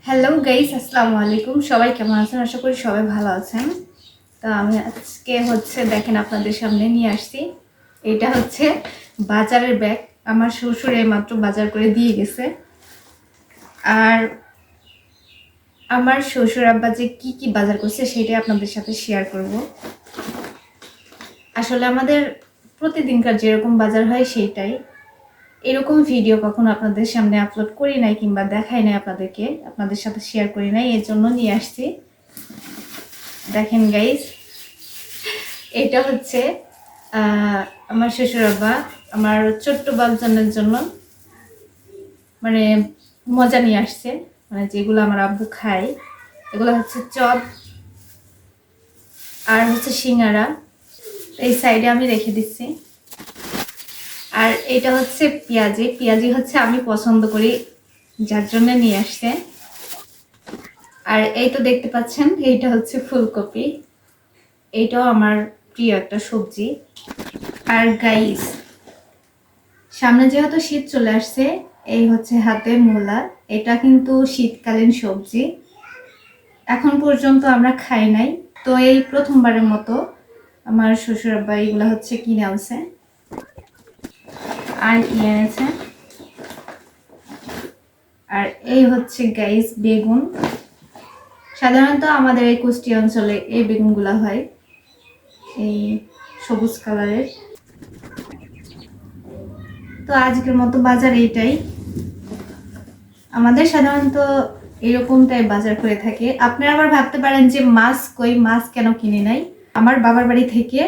Hello guys, আসসালামু আলাইকুম। সবাই কেমন আছেন? আশা করি সবাই ভালো আছেন। তো আমি আজকে দেখেন আপনাদের সামনে নিয়ে আসছি। এটা হচ্ছে বাজারের ব্যাগ। আমার শ্বশুর এইমাত্র বাজার করে দিয়ে গেছে। আর আমার শ্বশুর আব্বা যে কি কি বাজার করছে সেটাই আপনাদের সাথে শেয়ার করব। আসলে আমাদের প্রতিদিনকার যেরকম বাজার হয় সেইটাই। এরকম ভিডিও কখনো আপনাদের সামনে আপলোড করি নাই কিংবা দেখাই নাই আপনাদেরকে, আপনাদের সাথে শেয়ার করি নাই, এর জন্য নিয়ে আসছি। দেখেন গাইস, এটা হচ্ছে আমার শ্বশুর আব্বা আমার ছোট্ট বাচ্চাদের জন্য মানে মজা নিয়ে আসছে, মানে যেগুলো আমার আব্বু খায়। এগুলো হচ্ছে চপ আর হচ্ছে সিঙ্গারা। এই সাইডে আমি রেখে দিচ্ছি। আর এটা হচ্ছে পেঁয়াজি। পেঁয়াজি হচ্ছে আমি পছন্দ করি, যার জন্য নিয়ে আসছে। আর এই তো দেখতে পাচ্ছেন, এইটা হচ্ছে ফুলকপি। এইটাও আমার প্রিয় একটা সবজি। আর গাইস, সামনে যেহেতু শীত চলে আসছে, এই হচ্ছে হাতে মূলা। এটা কিন্তু শীতকালীন সবজি, এখন পর্যন্ত আমরা খাই নাই। তো এই প্রথমবারের মতো আমার শ্বশুর আব্বা এগুলা হচ্ছে কিনে আনছে। আর কি এনেছে, আর এই হচ্ছে গাইস বেগুন। সাধারণত আমাদের এই কুষ্টিয়া অঞ্চলে এই বেগুনগুলা হয়, এই সবুজ কালারের। তো আজকের মতো বাজার এইটাই। আমাদের সাধারণত এরকমটাই বাজার করে থাকে। আপনারা আবার ভাবতে পারেন যে মাছ কই, মাছ কেন কিনে নাই। আমার বাবার বাড়ি থেকে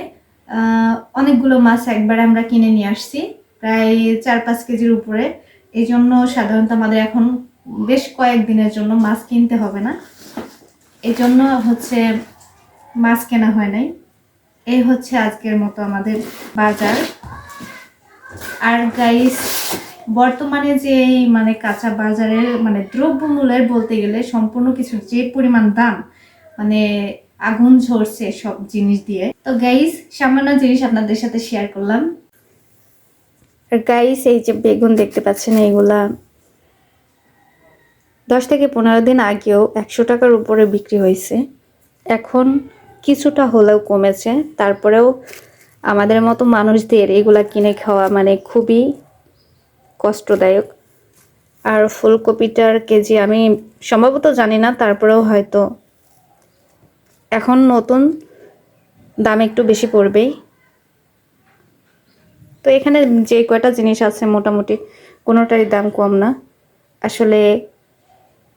অনেকগুলো মাছ একবার আমরা কিনে নিয়ে আসছি, প্রায় 4-5 কেজির উপরে। এই জন্য সাধারণত আমাদের এখন বেশ কয়েকদিনের জন্য মাছ কিনতে হবে না, এই জন্য হচ্ছে মাছ কেনা হয় নাই। এই হচ্ছে আজকের মতো আমাদের বাজার। আর গাইস, বর্তমানে যে মানে কাঁচা বাজারের মানে দ্রব্যমূল্যের বলতে গেলে সম্পূর্ণ কিছু যে পরিমাণ দাম, মানে আগুন ঝরছে সব জিনিস দিয়ে। তো গাইস, সামান্য জিনিস আপনাদের সাথে শেয়ার করলাম। আর গাইস, এই যে বেগুন দেখতে পাচ্ছেন, এইগুলা 10 থেকে 15 দিন আগেও 100 টাকার উপরে বিক্রি হয়েছে। এখন কিছুটা হলেও কমেছে, তারপরেও আমাদের মতো মানুষদের এগুলা কিনে খাওয়া মানে খুবই কষ্টদায়ক। আর ফুলকপিটার কেজি আমি সম্ভবত জানি না, তারপরেও হয়তো এখন নতুন দাম একটু বেশি পড়বেই। তো এখানে যে কয়টা জিনিস আছে মোটামুটি কোনোটারই দাম কম না। আসলে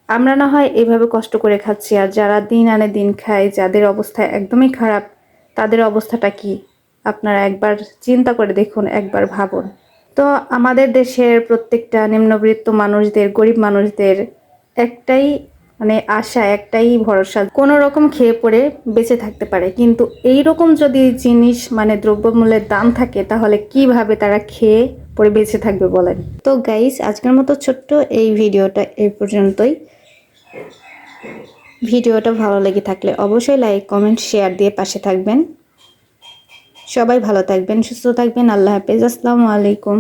আমরা না হয় এভাবে কষ্ট করে খাচ্ছি, আর যারা দিন আনে দিন খায়, যাদের অবস্থা একদমই খারাপ, তাদের অবস্থাটা কি আপনারা একবার চিন্তা করে দেখুন, একবার ভাবুন। তো আমাদের দেশের প্রত্যেকটা নিম্নবিত্ত মানুষদের, গরিব মানুষদের একটাই মানে আশা, একটাই ভরসা, কোনো রকম খেয়ে পড়ে বেঁচে থাকতে পারে। কিন্তু এই রকম যদি জিনিস মানে দ্রব্যমূল্যের দাম থাকে, তাহলে কিভাবে তারা খেয়ে পড়ে বেঁচে থাকবে বলেন? তো গাইস, আজকের মতো ছোট্ট এই ভিডিওটা এই পর্যন্তই। ভিডিওটা ভালো লেগে থাকলে অবশ্যই লাইক, কমেন্ট, শেয়ার দিয়ে পাশে থাকবেন। সবাই ভালো থাকবেন, সুস্থ থাকবেন। আল্লাহ হাফেজ, আসসালামু আলাইকুম।